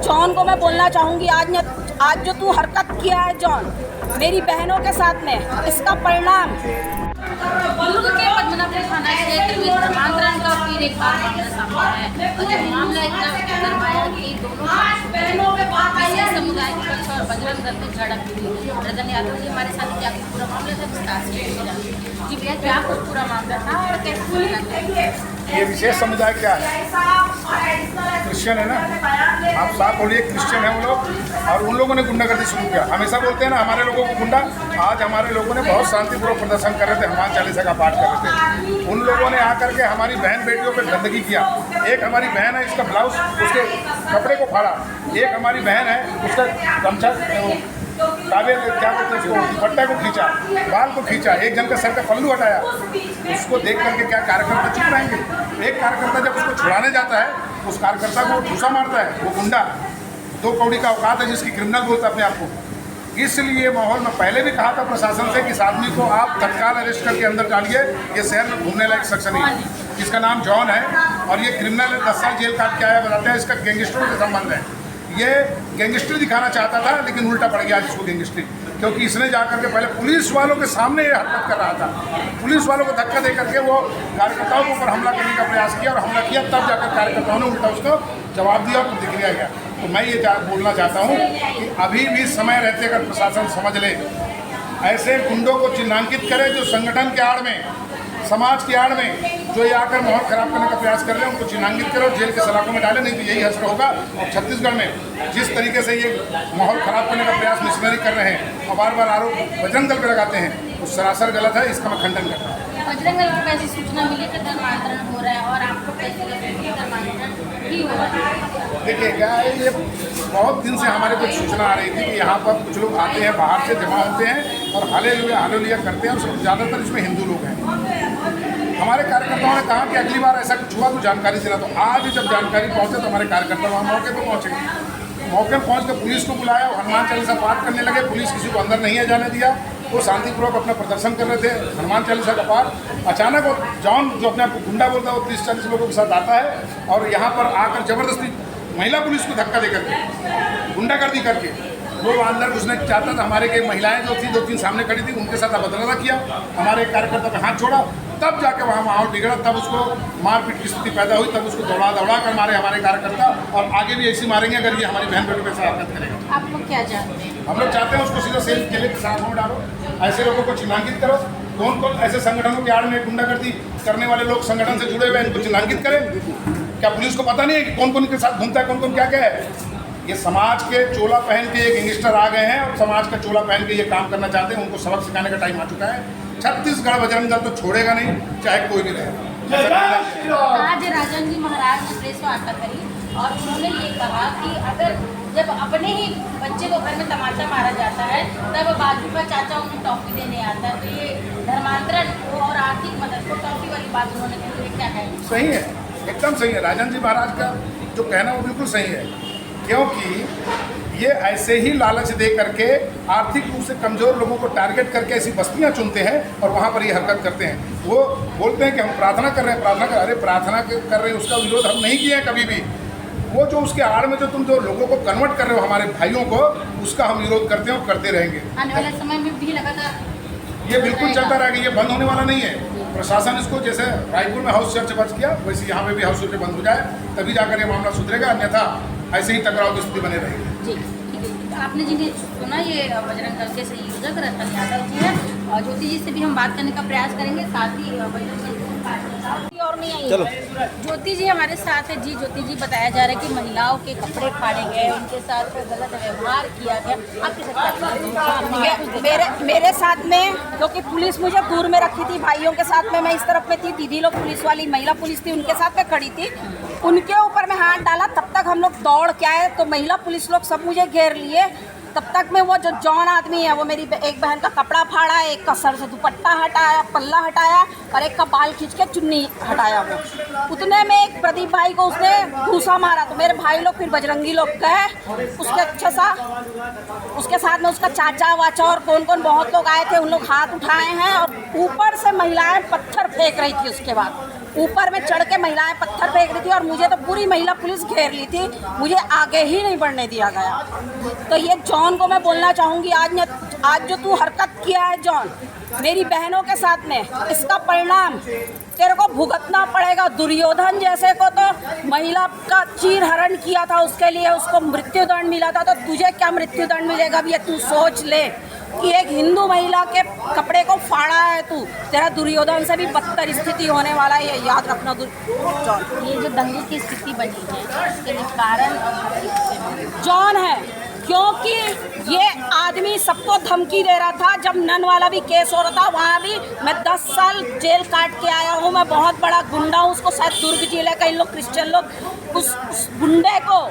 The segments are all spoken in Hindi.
जॉन को मैं बोलना चाहूँगी, आज जो तू हरकत किया है जॉन मेरी बहनों के साथ में, इसका परिणाम दुर्ग के पद्मनाभपुर थाना क्षेत्र में धर्मांतरण का फिर एक बार मामला सामने आया है और जब मामला इतना गरमाया कि दोनों विशेष समुदाय के पक्ष और बजरंग दल में झड़प हुई। रतन यादव जी हमारे साथ क्या पूरा मामला था विस्तार से जी भैया, क्या कुछ पूरा मामला था और कैसे? ये विशेष समुदाय क्या है? क्रिश्चियन है ना, आप साफ बोलिए, क्रिश्चियन है वो लोग, और उन लोगों ने गुंडागर्दी शुरू किया। हमेशा बोलते हैं ना हमारे लोगों को गुंडा। आज हमारे लोगों ने बहुत शांतिपूर्वक प्रदर्शन कर रहे थे, हनुमान चालीसा का पाठ कर रहे थे। उन लोगों ने आकर के हमारी बहन बेटियों पर गंदगी किया। एक हमारी बहन है, इसका ब्लाउज, उसके कपड़े को फाड़ा। एक हमारी बहन है, उसका गमछा काबे क्या बोलते हैं उसको, दुपट्टा को खींचा, बाल को खींचा। एक जन का सर का पल्लू हटाया। उसको देख करके क्या कार्यकर्ता चुप रहेंगे? एक कार्यकर्ता जब उसको छुड़ाने जाता है, उस कार्यकर्ता को ठूसा मारता है, वो गुंडा 2 कौड़ी का औकात है जिसकी क्रिमिनल बोलता है अपने आप को। इसलिए माहौल में पहले भी कहा था प्रशासन से कि इस आदमी को आप तत्काल अरेस्ट करके अंदर डालिए। ये शहर में घूमने लायक शख्स नहीं है। इसका नाम जॉन है और ये क्रिमिनल है, 10 साल जेल काट के आया। बताते हैं इसका गैंगस्टरों से संबंध है। ये गैंगस्टर दिखाना चाहता था लेकिन उल्टा पड़ गया जिसको गैंगस्टर, क्योंकि इसने जाकर के पहले पुलिस वालों के सामने ये हरकत कर रहा था। पुलिस वालों को धक्का दे करके वो कार्यकर्ताओं के ऊपर हमला करने का प्रयास किया और हमला किया, तब जाकर कार्यकर्ताओं ने उल्टा उसको जवाब दिया और प्रतिक्रिया गया। तो मैं ये बोलना चाहता हूँ कि अभी भी समय रहते अगर प्रशासन समझ ले, ऐसे गुंडों को चिन्हांकित करे जो संगठन के आड़ में, समाज की आड़ में जो ये आकर माहौल खराब करने का प्रयास कर रहे हैं, उनको चिन्हांकित करो, जेल के सलाखों में डाले, नहीं तो यही असर होगा। और छत्तीसगढ़ में जिस तरीके से ये माहौल खराब करने का प्रयास मिशनरी कर रहे हैं और बार बार आरोप बजरंग दल पर लगाते हैं, वो सरासर गलत है। इसका मैं खंडन करता हूँ। बजरंग दल को कैसी सूचना मिली कि धर्मांतरण हो रहा है और आपको कैसे धर्मांतरण भी हो रहा है? देखिए क्या है, ये बहुत दिन से हमारे कुछ सूचना आ रही थी कि यहाँ पर कुछ लोग आते हैं, बाहर से जमा होते हैं और हालेलुया करते हैं, और ज़्यादातर इसमें हिंदू लोग हैं। हमारे कार्यकर्ताओं ने कहा कि अगली बार ऐसा कुछ हुआ तो जानकारी देना। तो आज जब जानकारी पहुँचे तो हमारे कार्यकर्ता वहाँ मौके पर पहुँचे। मौके पर पहुँच कर पुलिस को बुलाया, हनुमान चालीसा पाठ करने लगे। पुलिस किसी को अंदर नहीं जाने दिया, वो शांतिपूर्वक अपना प्रदर्शन कर रहे थे, हनुमान चालीसा का पाठ। अचानक वो जॉन जो अपने आप को गुंडा बोलता है, वो 30-40 लोगों के साथ आता है और यहाँ पर आकर जबरदस्ती महिला पुलिस को धक्का दे करके, गुंडागर्दी करके वो अंदर घुसने चाहता था। हमारे के महिलाएं जो थी 2-3 सामने खड़ी थी, उनके साथ अभद्रता किया। हमारे एक कार्यकर्ता का हाथ छोड़ा, तब जाके वहाँ माहौल बिगड़ा, तब उसको मारपीट की स्थिति पैदा हुई। तब उसको दौड़ा कर मारे हमारे कार्यकर्ता, और आगे भी ऐसी मारेंगे अगर ये हमारी बहन बेटों के साथ हरकत करेगा। आप लोग क्या जानते हैं? हम लोग चाहते हैं उसको सीधा सेल केले के साथ में डालो, ऐसे लोगों को चिन्हांकित करो। कौन कौन ऐसे संगठनों के आड़ में गुंडागर्दी करने वाले लोग संगठन से जुड़े हुए हैं, इनको चिन्हांकित करें। क्या पुलिस को पता नहीं है कि कौन कौन के साथ घूमता है, कौन कौन क्या क्या है? ये समाज के चोला पहन के ये गैंगस्टर आ गए हैं और समाज का चोला पहन के ये काम करना चाहते हैं। उनको सबक सिखाने का टाइम आ चुका है। छत्तीसगढ़ बजरंग दल तो छोड़ेगा नहीं, चाहे कोई भी रहे। आज राजन जी महाराज ने प्रेस वार्ता करी और उन्होंने ये कहा कि अगर जब अपने ही बच्चे को घर में तमाचा मारा जाता है, तब बाजू का चाचा उन्हें टॉफी देने आता है। तो ये धर्मांतरण और आर्थिक मदद को टॉफी वाली बात उन्होंने कही, क्या है? सही है, एकदम सही है। राजन जी महाराज का जो कहना वो बिल्कुल सही है, क्योंकि ये ऐसे ही लालच दे करके आर्थिक रूप से कमज़ोर लोगों को टारगेट करके ऐसी बस्तियां चुनते हैं और वहाँ पर ये हरकत करते हैं। वो बोलते हैं कि हम प्रार्थना कर रहे हैं, अरे प्रार्थना कर रहे हैं, उसका विरोध हम नहीं किया है कभी भी। वो जो उसके आड़ में जो तुम जो लोगों को कन्वर्ट कर रहे हो हमारे भाइयों को, उसका हम विरोध करते हैं और करते रहेंगे। आने वाले समय में भी लगातार ये बिल्कुल चलता रहेगा, ये बंद होने वाला नहीं है। प्रशासन इसको जैसे रायपुर में हाउस चर्च बंद किया, वैसे यहाँ पे भी हाउस चर्च बंद हो जाए, तभी जाकर ये मामला सुधरेगा, अन्यथा ऐसे ही टकराव की स्थिति बने रहेगी। जी ठीक है। आपने जिन्हें सुना, ये बजरंग दल के संयोजक रतन यादव जी हैं, और ज्योति जी से भी हम बात करने का प्रयास करेंगे, साथ ही बजरंग दल और नहीं आई। ज्योति जी हमारे साथ है। जी ज्योति जी, बताया जा रहा है कि महिलाओं के कपड़े फाड़े गए, उनके साथ गलत व्यवहार किया गया। आपके साथ मेरे साथ में, क्योंकि पुलिस मुझे दूर में रखी थी, भाइयों के साथ में मैं इस तरफ में थी, दीदी लोग पुलिस वाली महिला पुलिस थी, उनके साथ में खड़ी थी। उनके ऊपर में हाथ डाला, तब तक हम लोग दौड़ के आए तो महिला पुलिस लोग सब मुझे घेर लिए। तब तक में वो जो जॉन आदमी है, वो मेरी एक बहन का कपड़ा फाड़ा, एक का सर से दुपट्टा हटाया, पल्ला हटाया, और एक का बाल खींच के चुन्नी हटाया। वो उतने में एक प्रदीप भाई को उसने घूसा मारा, तो मेरे भाई लोग फिर बजरंगी लोग गए, उसके अच्छा सा उसके साथ में उसका चाचा वाचा और कौन कौन बहुत लोग आए थे, उन लोग हाथ उठाए हैं और ऊपर से महिलाएं पत्थर फेंक रही थी। उसके बाद ऊपर में चढ़ के महिलाएं पत्थर फेंक रही थी और मुझे तो पूरी महिला पुलिस घेर ली थी, मुझे आगे ही नहीं बढ़ने दिया गया। तो ये जॉन को मैं बोलना चाहूँगी, आज जो तू हरकत किया है जॉन मेरी बहनों के साथ में, इसका परिणाम तेरे को भुगतना पड़ेगा। दुर्योधन जैसे को तो महिला का चीरहरण किया था, उसके लिए उसको मृत्युदंड मिला था, तो तुझे क्या मृत्युदंड मिलेगा भी, तू सोच ले कि एक हिंदू महिला के कपड़े को फाड़ा है तू, तेरा दुर्योधन से भी बदतर स्थिति होने वाला है, ये याद रखना। जॉन, ये जो दंगे की स्थिति बनी है इसके लिए कारण जॉन है, क्योंकि ये आदमी सबको धमकी दे रहा था। जब नन वाला भी केस हो रहा था वहाँ भी मैं 10 साल जेल काट के आया हूँ, मैं बहुत बड़ा गुंडा हूँ। उसको शायद दुर्ग जिले का इन लोग क्रिश्चियन लोग उस गुंडे को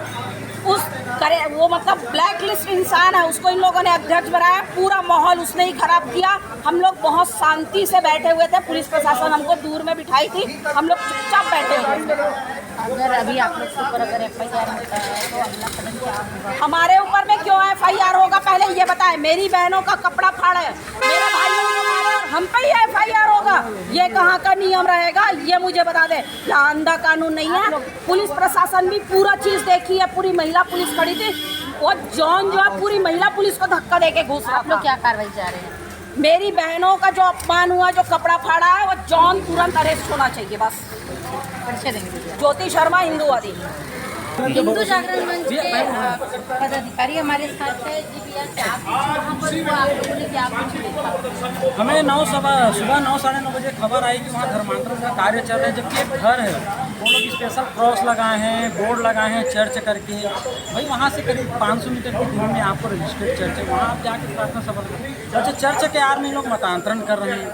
वो मतलब ब्लैक लिस्ट इंसान है, उसको इन लोगों ने अध्यक्ष बनाया। पूरा माहौल उसने ही खराब किया। हम लोग बहुत शांति से बैठे हुए थे, पुलिस प्रशासन हमको दूर में बिठाई थी, हम लोग चुपचाप बैठे हुए थे। अगर अभी आप लोग के ऊपर अगर FIR होता है तो अगला कदम क्या होगा? हमारे ऊपर में क्यों FIR होगा, पहले ये बताए। मेरी बहनों का कपड़ा फाड़ा है, मेरे भाइयों को मारा और हम पे ही FIR होगा, ये कहाँ का नियम रहेगा, ये मुझे बता दे। यहाँ अंधा कानून नहीं है। पुलिस प्रशासन भी पूरा चीज़ देखी है, पूरी महिला पुलिस खड़ी थी। वो जॉन जो है पूरी महिला पुलिस को धक्का दे के घुस रहा आप लोग था। क्या कार्रवाई चाह रहे हैं? मेरी बहनों का जो अपमान हुआ, जो कपड़ा फाड़ा है, वो जॉन तुरंत अरेस्ट होना चाहिए बस। परिचय देंगे। ज्योति शर्मा, हिंदूवादी। हिंदू जागरण मंच के पदाधिकारी हमारे साथ है। जी भैया, क्या वहाँ पर हुआ, आप लोगों ने क्या कुछ देखा? हमें सुबह 9 साढ़े 9 बजे खबर आई कि वहाँ धर्मांतरण का कार्य चल रहा है, जबकि एक घर है, वो लोग स्पेशल क्रॉस लगाए हैं, बोर्ड लगाए हैं चर्च करके। भाई वहाँ से करीब 500 मीटर की दूरी में आपको रजिस्टर्ड चर्च है, वहाँ आप जाके प्रार्थना सभा करें। अच्छा, चर्च के आर में लोग मतांतरण कर रहे हैं,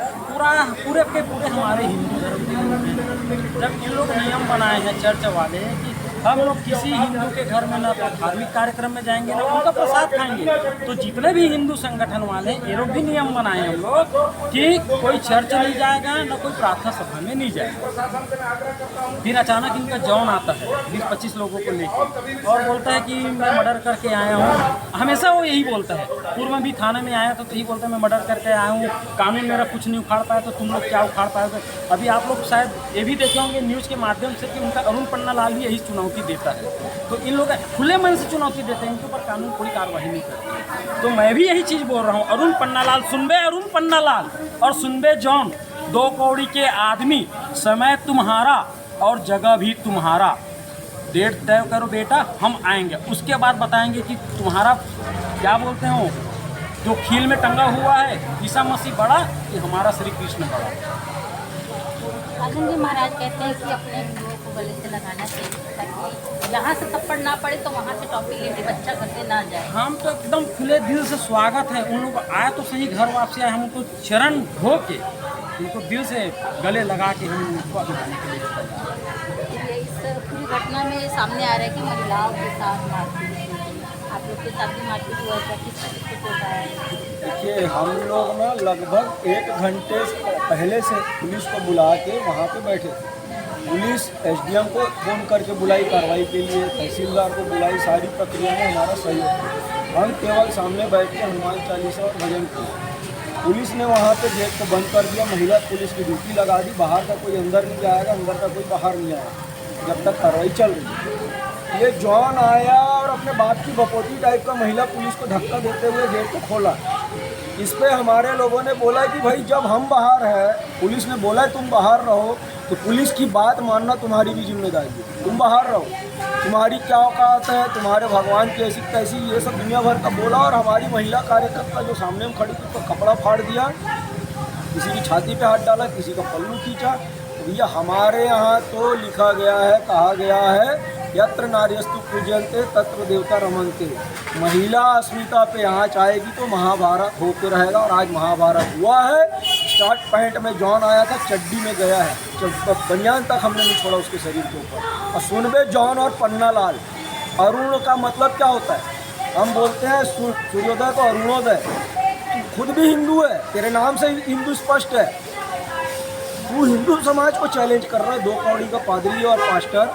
पूरे के पूरे हमारे हिंदू धर्म के लोग हैं। जब इन लोग नियम बनाए हैं चर्च वाले कि हम लोग किसी हिंदू के घर में ना तो धार्मिक कार्यक्रम में जाएंगे ना उनका प्रसाद खाएंगे, तो जितने भी हिंदू संगठन वाले ये लोग भी नियम बनाए हम लोग कि कोई चर्च नहीं जाएगा ना कोई प्रार्थना सभा में नहीं जाएगा। फिर अचानक इनका जॉन आता है 20-25 लोगों को लेकर और बोलता है कि मैं मर्डर करके आया हूँ। हमेशा वो यही बोलता है, पूर्व में भी थाने में आया तो यही बोलता है मैं मर्डर करके आया हूँ, कानून मेरा कुछ नहीं उखाड़ पाया, तो तुम लोग क्या उखाड़ पाओगे। अभी आप लोग शायद ये भी देखे होंगे न्यूज़ के माध्यम से कि उनका अरुण पन्ना लाल भी यही चुनौती देता है, तो इन लोग खुले मन से चुनौती देते हैं, इनके ऊपर कानून कोई कार्रवाई नहीं करती। तो मैं भी यही चीज़ बोल रहा हूँ, अरुण पन्ना लाल सुनबे, अरुण पन्ना लाल और सुनबे जॉन, 2 कौड़ी के आदमी, समय तुम्हारा और जगह भी तुम्हारा। डेट तय करो बेटा, हम आएंगे, उसके बाद बताएंगे कि तुम्हारा क्या बोलते हो जो खील में टंगा हुआ है, ईसा मसीह बड़ा कि हमारा श्री कृष्ण बड़ा। राजन जी महाराज कहते हैं कि अपने हिंदुओं को गले से लगाना चाहिए ताकि यहाँ से थप्पड़ ना पड़े तो वहाँ से टॉपी लेके बच्चा करके ना जाए। हम तो एकदम खुले दिल से स्वागत है, उन लोग आए तो सही, घर वापसी आए, हम उनको चरण धो के उनको दिल से गले लगा के हम उनको अपनाने के लिए। इस पूरी घटना में सामने आ रहा है कि महिलाओं के साथ मारपीट हुई, आप लोग के साथ भी मारपीट हुआ है, किस तरीके से होता है? देखिए, हम लोग ना लगभग 1 घंटे पहले से पुलिस को बुला के वहाँ पे बैठे थे। पुलिस SDM को फ़ोन करके बुलाई कार्रवाई के लिए, तहसीलदार को बुलाई, सारी प्रक्रिया में हमारा सहयोग था। हम केवल सामने बैठ के हनुमान चालीसा और भजन किए। पुलिस ने वहाँ पे गेट को बंद कर दिया, महिला पुलिस की ड्यूटी लगा दी, बाहर का कोई अंदर नहीं आएगा, अंदर का कोई बाहर नहीं आएगा जब तक कार्रवाई चल रही है। ये जॉन आया और अपने बाप की बपोती टाइप का महिला पुलिस को धक्का देते हुए गेट को खोला। इस पे हमारे लोगों ने बोला कि भाई जब हम बाहर है, पुलिस ने बोला तुम बाहर रहो, तो पुलिस की बात मानना तुम्हारी भी जिम्मेदारी है, तुम बाहर रहो, तुम्हारी क्या औकात है, तुम्हारे भगवान की ऐसी तैसी, ये सब दुनिया भर का बोला। और हमारी महिला कार्यकर्ता जो सामने में खड़ी थी उसका कपड़ा फाड़ दिया, किसी की छाती पे हाथ डाला, किसी का पल्लू खींचा। भैया हमारे यहाँ तो लिखा गया है, कहा गया है, यत्र नार्यस्तु पूजन्ते तत्र देवता रमन्ते। महिला अस्मिता पे आँच आएगी तो महाभारत होके रहेगा, और आज महाभारत हुआ है। स्टार्ट पॉइंट में जॉन आया था, चड्डी में गया है, बनियान तक हमने नहीं छोड़ा उसके शरीर के ऊपर। और सुनबे जॉन और पन्ना लाल, अरुण का मतलब क्या होता है? हम बोलते हैं सूर्योदय को अरुणोदय। तू खुद भी हिंदू है, तेरे नाम से हिंदू स्पष्ट है। तू हिंदू समाज को चैलेंज कर रहा है, 2 कौड़ी का पादरी और पास्टर।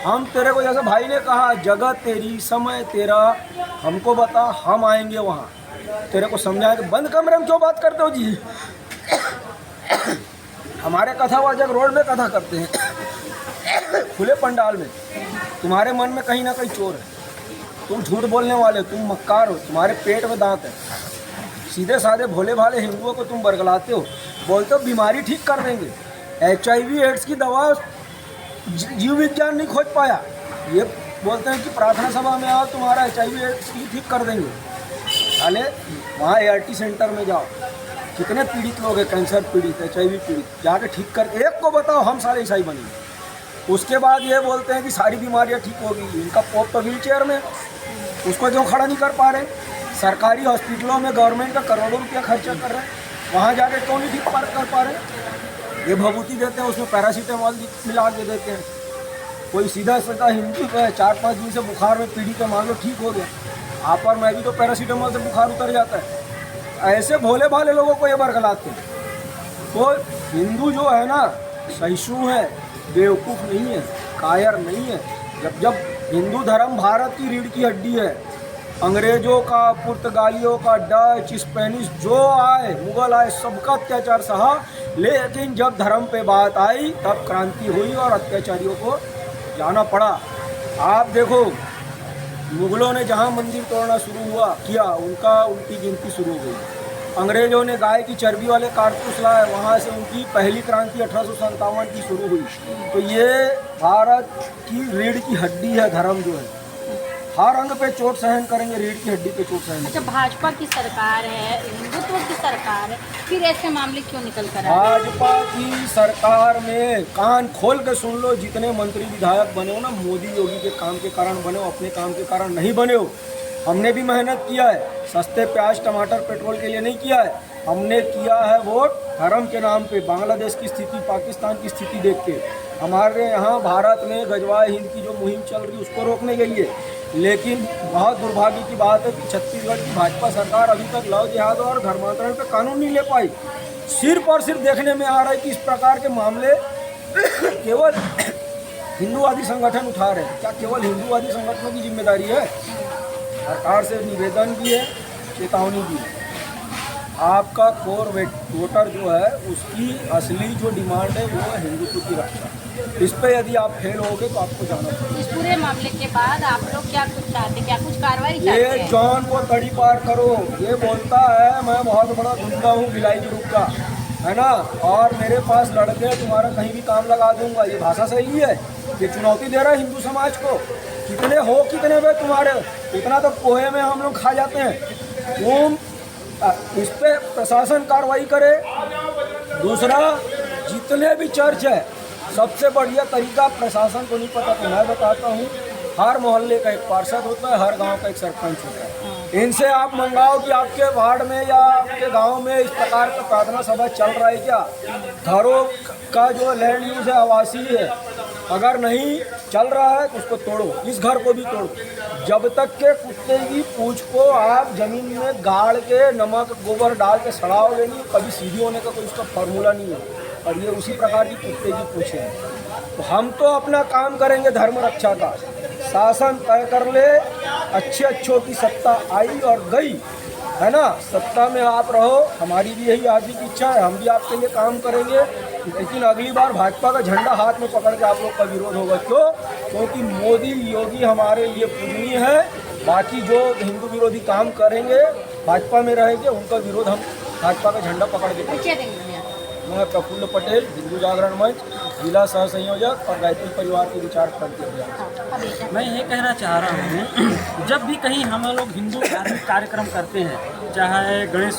हम तेरे को, जैसे भाई ने कहा, जगह तेरी, समय तेरा, हमको बता, हम आएंगे वहाँ, तेरे को समझाएंगे। बंद कमरे में क्यों बात करते हो जी? हमारे कथावाचक रोड में कथा करते हैं खुले पंडाल में। तुम्हारे मन में कहीं ना कहीं चोर है, तुम झूठ बोलने वाले, तुम मक्कार हो, तुम्हारे पेट में दांत है। सीधे साधे भोले भाले हिंदुओं को तुम बरगलाते हो, बोलते हो बीमारी ठीक कर देंगे। HIV एड्स की दवा जीव विज्ञान नहीं खोज पाया, ये बोलते हैं कि प्रार्थना सभा में आओ तुम्हारा HIV एड्स की ठीक कर देंगे। अरे वहाँ ART सेंटर में जाओ, कितने पीड़ित लोग हैं, कैंसर पीड़ित, HIV पीड़ित, जाके ठीक कर, एक को बताओ हम सारे ईसाई बनेंगे। उसके बाद ये बोलते हैं कि सारी बीमारियां ठीक होगी। इनका पोप तो व्हील चेयर में, उसको क्यों खड़ा नहीं कर पा रहे? सरकारी हॉस्पिटलों में गवर्नमेंट का करोड़ों रुपया खर्चा कर रहे हैं, वहाँ जाके क्यों नहीं ठीक कर पा रहे? ये भभूति देते हैं, उसमें पैरासीटामॉल मिला के देते हैं। कोई सीधा सीधा हिंदू है 4-5 दिन से बुखार में पीड़ित है, मान लो ठीक हो गया, आप और मैं भी तो पैरासीटामॉल से बुखार उतर जाता है। ऐसे भोले भाले लोगों को ये बरगलाते हैं। तो हिंदू जो है ना सहिष्णु है, बेवकूफ़ नहीं है, कायर नहीं है। जब हिंदू धर्म भारत की रीढ़ की हड्डी है, अंग्रेजों का, पुर्तगालियों का, डच, स्पेनिश जो आए, मुगल आए, सबका अत्याचार सहा, लेकिन जब धर्म पे बात आई तब क्रांति हुई और अत्याचारियों को जाना पड़ा। आप देखो मुगलों ने जहाँ मंदिर तोड़ना शुरू किया उनकी गिनती शुरू हो गई। अंग्रेजों ने गाय की चर्बी वाले कारतूस लाए, वहाँ से उनकी पहली क्रांति 1857 की शुरू हुई। तो ये भारत की रीढ़ की हड्डी है धर्म जो है, हर अंग पे चोट सहन करेंगे, रीढ़ की हड्डी पे चोट सहन। अच्छा, भाजपा की सरकार है, हिंदुत्व की सरकार है, फिर ऐसे मामले क्यों निकल कर आए? भाजपा की सरकार में कान खोल के सुन लो, जितने मंत्री विधायक बने हो ना, मोदी योगी के काम के कारण बने हो, अपने काम के कारण नहीं बने हो। हमने भी मेहनत किया है, सस्ते प्याज टमाटर पेट्रोल के लिए नहीं किया है, हमने किया है वोट धर्म के नाम पे। बांग्लादेश की स्थिति, पाकिस्तान की स्थिति देख के हमारे यहाँ भारत में गजवाए हिंद की जो मुहिम चल रही है उसको रोकने के लिए। लेकिन बहुत दुर्भाग्य की बात है कि छत्तीसगढ़ की भाजपा सरकार अभी तक लव जिहाद और धर्मांतरण पर कानून नहीं ले पाई। सिर्फ और सिर्फ देखने में आ रहा है कि इस प्रकार के मामले केवल हिंदूवादी संगठन उठा रहे हैं। क्या केवल हिंदूवादी संगठनों की जिम्मेदारी है? सरकार से निवेदन भी है, चेतावनी भी है। आपका कोर वोटर जो है उसकी असली जो डिमांड है वो है हिंदुत्व की रक्षा। इस पे यदि आप फेल होगे तो आपको जाना पड़ेगा। इस पूरे मामले के बाद आप लोग क्या कुछ चाहते हैं, क्या कुछ कार्रवाई चाहते हैं? ये जॉन को तड़ी पार करो, ये बोलता है मैं बहुत बड़ा गुंडा हूँ भिलाई ग्रुप का, है ना, और मेरे पास लड़के तुम्हारा कहीं भी काम लगा दूंगा। ये भाषा सही है? ये चुनौती दे रहा है हिंदू समाज को। कितने हो कितने वे तुम्हारे, इतना तो पोहे में हम लोग खा जाते हैं। तुम इस पे प्रशासन कार्रवाई करे। दूसरा, जितने भी चर्च है, सबसे बढ़िया तरीका प्रशासन को नहीं पता तो मैं बताता हूँ, हर मोहल्ले का एक पार्षद होता है, हर गांव का एक सरपंच होता है। इनसे आप मंगाओ कि आपके वार्ड में या आपके गांव में इस प्रकार का प्रार्थना सभा चल रहा है क्या? घरों का जो लैंड यूज है आवासीय है, अगर नहीं चल रहा है तो उसको तोड़ो, इस घर को भी तोड़ो। जब तक के कुत्ते की पूंछ को आप जमीन में गाड़ के नमक गोबर डाल के सड़ाओगे नहीं, कभी सीधी होने का कोई उसका फार्मूला नहीं है। और ये उसी प्रकार की कुत्ते की पूंछ है। तो हम तो अपना काम करेंगे धर्म रक्षा का, शासन तय कर ले, अच्छे अच्छों की सत्ता आई और गई, है ना, सत्ता में आप रहो, हमारी भी यही हार्दिक इच्छा है, हम भी आपके लिए काम करेंगे। लेकिन अगली बार भाजपा का झंडा हाथ में पकड़ के आप लोग का विरोध होगा। क्यों? क्योंकि मोदी योगी हमारे लिए पूजनीय है। बाकी जो हिंदू विरोधी काम करेंगे भाजपा में रहेंगे, उनका विरोध हम भाजपा का झंडा पकड़ के करेंगे। मैं प्रफुल्ल पटेल, हिंदू जागरण मंच जिला सह संयोजक और गायत्री परिवार के विचार करते। मैं ये कहना चाह रहा हूँ, जब भी कहीं हम लोग हिंदू धार्मिक कार्यक्रम करते हैं, चाहे गणेश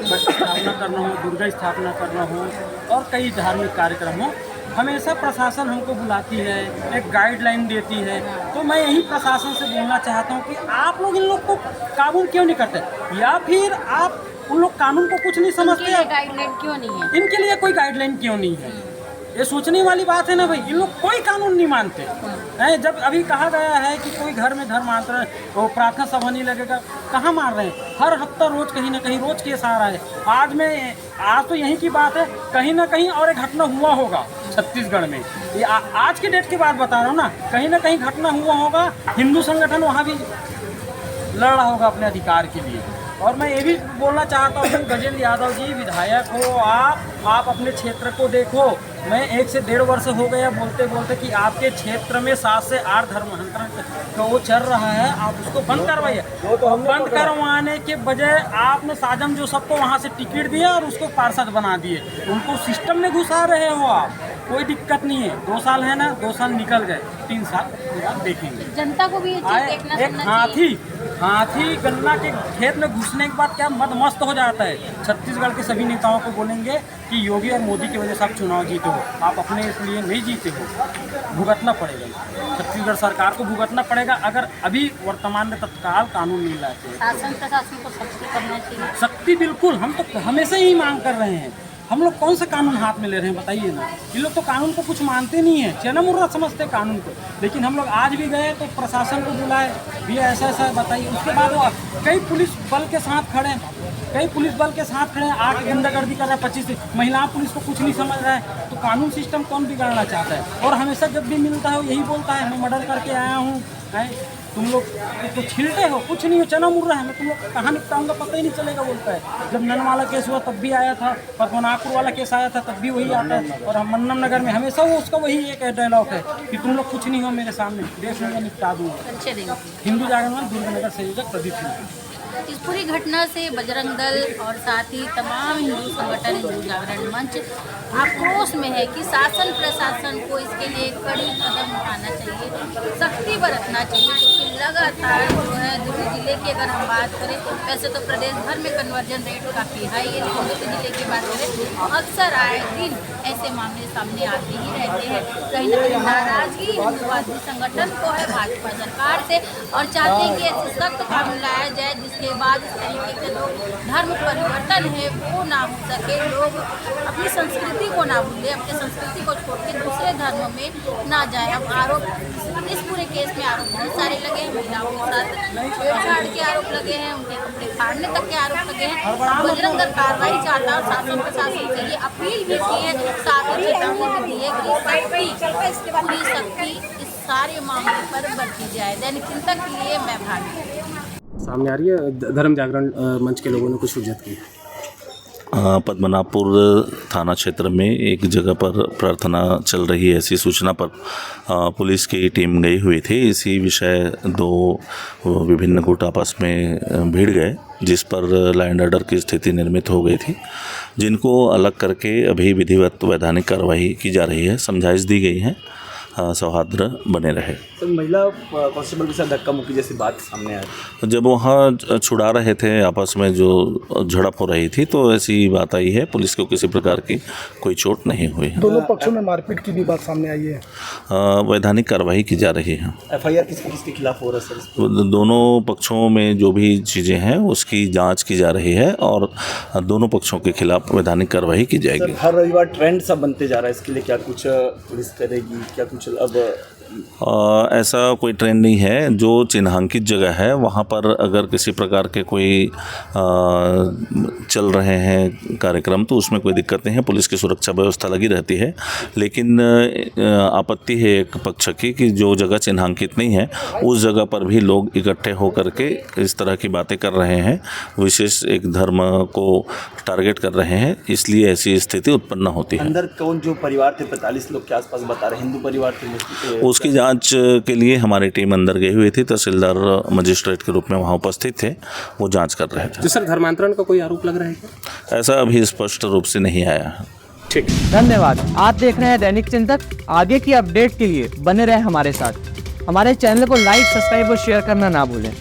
स्थापना करना हो, दुर्गा स्थापना करना हो और कई धार्मिक कार्यक्रम हो, हमेशा प्रशासन हमको बुलाती है, एक गाइडलाइन देती है। तो मैं यही प्रशासन से बोलना चाहता हूँ कि आप लोग इन लोग को काबू क्यों नहीं करते, या फिर आप उन लोग कानून को कुछ नहीं समझते। गाइडलाइन क्यों नहीं है? इनके लिए कोई गाइडलाइन क्यों नहीं है? ये सोचने वाली बात है ना भाई। इन लोग कोई कानून नहीं मानते हैं। जब अभी कहा गया है कि कोई घर में धर्मांतरण वो प्रार्थना सभा नहीं लगेगा, कहाँ मार रहे हैं? हर हफ्ता रोज कहीं ना कहीं रोज केस आ रहा है। आज तो यहीं की बात है, कहीं ना कहीं और एक घटना हुआ होगा छत्तीसगढ़ में। ये आज की डेट की बात बता रहा हूँ ना, कहीं ना कहीं घटना हुआ होगा, हिंदू संगठन वहाँ भी लड़ रहा होगा अपने अधिकार के लिए। और मैं ये भी बोलना चाहता हूँ गजेंद्र यादव जी, विधायक हो आप अपने क्षेत्र को देखो। मैं 1 से 1.5 वर्ष हो गया बोलते बोलते कि आपके क्षेत्र में 7 से 8 धर्मांतरण का वो चल रहा है, आप उसको बंद करवाइए। बंद करवाने के बजाय आपने साजम जो सबको वहाँ से टिकट दिया और उसको पार्षद बना दिए, उनको सिस्टम में घुसा रहे हो आप। कोई दिक्कत नहीं है, 2 साल है ना, 2 साल निकल गए, 3 साल बाद देखेंगे। जनता को भी ये चीज़ देखना एक हाथी गन्ना के खेत में घुसने के बाद क्या मस्त हो जाता है। छत्तीसगढ़ के सभी नेताओं को बोलेंगे कि योगी और मोदी की वजह से आप चुनाव जीते हो, आप अपने इसलिए नहीं जीते हो, भुगतना पड़ेगा। छत्तीसगढ़ सरकार को भुगतना पड़ेगा अगर अभी वर्तमान में तत्काल कानून नहीं लाते। शासन प्रशासन को सख्ती करना चाहिए। सख्ती बिल्कुल, हम तो हमेशा ही मांग कर रहे हैं। हम लोग कौन सा कानून हाथ में ले रहे हैं बताइए ना। ये लोग तो कानून को कुछ मानते नहीं है, चना मुर्रा समझते हैं कानून को। लेकिन हम लोग आज भी गए तो प्रशासन को बुलाए, भैया ऐसा ऐसा बताइए। उसके बाद वो कई पुलिस बल के साथ खड़े हैं, आके गुंडागर्दी कर रहे हैं। 25 महिला पुलिस को कुछ नहीं समझ रहा है, तो कानून सिस्टम कौन बिगाड़ना चाहता है। और हमेशा जब भी मिलता है वो यही बोलता है, मैं मर्डर करके आया हूँ, तुम लोग तो छिलते हो, कुछ नहीं हो, चना मुड़ रहा है, मैं तुम लोग कहाँ निपटाऊंगा पता ही नहीं चलेगा बोलता है। जब नन वाला केस हुआ तब भी आया था, पद्मनाभपुर वाला केस आया था तब भी वही आता है। और हम मन्नम नगर में हमेशा वो उसका वही एक डायलॉग है कि तुम लोग कुछ नहीं हो मेरे सामने, देश में निपटा दूंगा। हिंदू जागरण मंच दुर्गनगर संयोजक प्रदीप सिंह। इस पूरी घटना से बजरंग दल और साथ ही तमाम हिंदू संगठन हिंदू जागरण मंच आक्रोश में है कि शासन प्रशासन को इसके लिए कड़ी कदम उठाना चाहिए, सख्ती बरतना चाहिए। क्योंकि लगातार जो है दुर्ग जिले की अगर हम बात करें, वैसे तो प्रदेश भर में कन्वर्जन रेट काफ़ी हाई है, लेकिन दुर्ग जिले की बात करें अक्सर आए दिन ऐसे मामले सामने आते ही रहते हैं। कहीं ना कहीं नाराजगी हिंदूवादी संगठन को है भाजपा सरकार से, और चाहते हैं कि ऐसे सख्त कानून लाया जाए जिसके बाद इस तरीके के जो धर्म परिवर्तन है वो ना हो सके, लोग अपनी संस्कृति को ना भूलें, अपनी संस्कृति को छोड़ के दूसरे धर्म में ना जाए। अब आरोप इस पूरे केस में आरोप बहुत सारे लगे हैं, महिलाओं के साथ छेड़छाड़ के आरोप लगे हैं, उनके कपड़े फाड़ने तक के आरोप लगे हैं। बजरंग दल कार्रवाई चाहता है और शासन प्रशासन से ये अपील भी की है, साथ ही चेतावनी भी दी है कि पूरी सख्ती इस सारे मामले पर बरती जाए। दैनिक चिंतक के लिए मैं भागी। सामने आ रही है धर्म जागरण मंच के लोगों ने कुछ हुज्जत की। पद्मनाभपुर थाना क्षेत्र में एक जगह पर प्रार्थना चल रही है, ऐसी सूचना पर पुलिस की टीम गई हुई थी। इसी विषय 2 विभिन्न गुट आपस में भिड़ गए, जिस पर लॉ एंड ऑर्डर की स्थिति निर्मित हो गई थी, जिनको अलग करके अभी विधिवत वैधानिक कार्रवाई की जा रही है। समझाइश दी गई है, सौहार्द बने रहे। तो महिला कांस्टेबल के साथ धक्का मुक्की जैसी बात सामने आई, जब वहाँ छुड़ा रहे थे आपस में जो झड़प हो रही थी, तो ऐसी बात आई है। पुलिस को किसी प्रकार की कोई चोट नहीं हुई है। दोनों पक्षों में मारपीट की भी बात सामने आई है। वैधानिक कार्रवाई की जा रही है। FIR किसके खिलाफ हो रहा है सर? दोनों पक्षों में जो भी चीज़ें हैं उसकी जांच की जा रही है और दोनों पक्षों के खिलाफ वैधानिक कार्रवाई की जाएगी। सर, हर रविवार ट्रेंड सा बनते जा रहा है, इसके लिए क्या कुछ पुलिस करेगी, क्या कुछ अब ऐसा कोई ट्रेंड नहीं है। जो चिन्हांकित जगह है वहाँ पर अगर किसी प्रकार के कोई चल रहे हैं कार्यक्रम तो उसमें कोई दिक्कत नहीं है, पुलिस की सुरक्षा व्यवस्था लगी रहती है। लेकिन आपत्ति है एक पक्ष की कि जो जगह चिन्हांकित नहीं है उस जगह पर भी लोग इकट्ठे होकर के इस तरह की बातें कर रहे हैं, विशेष एक धर्म को टारगेट कर रहे हैं, इसलिए ऐसी स्थिति उत्पन्न होती है। अंदर कौन जो परिवार थे 45 लोग के आसपास बता रहे, हिंदू परिवार थे, उसकी जांच के लिए हमारी टीम अंदर गई हुई थी। तहसीलदार मजिस्ट्रेट के रूप में वहाँ उपस्थित थे, वो जांच कर रहे थे। तो सर धर्मांतरण का कोई आरोप लग रहा है क्या? ऐसा अभी स्पष्ट रूप से नहीं आया है। ठीक, धन्यवाद। आप देख रहे हैं दैनिक चिंतक। आगे की अपडेट के लिए बने रहे हमारे साथ। हमारे चैनल को लाइक, सब्सक्राइब और शेयर करना ना भूलें।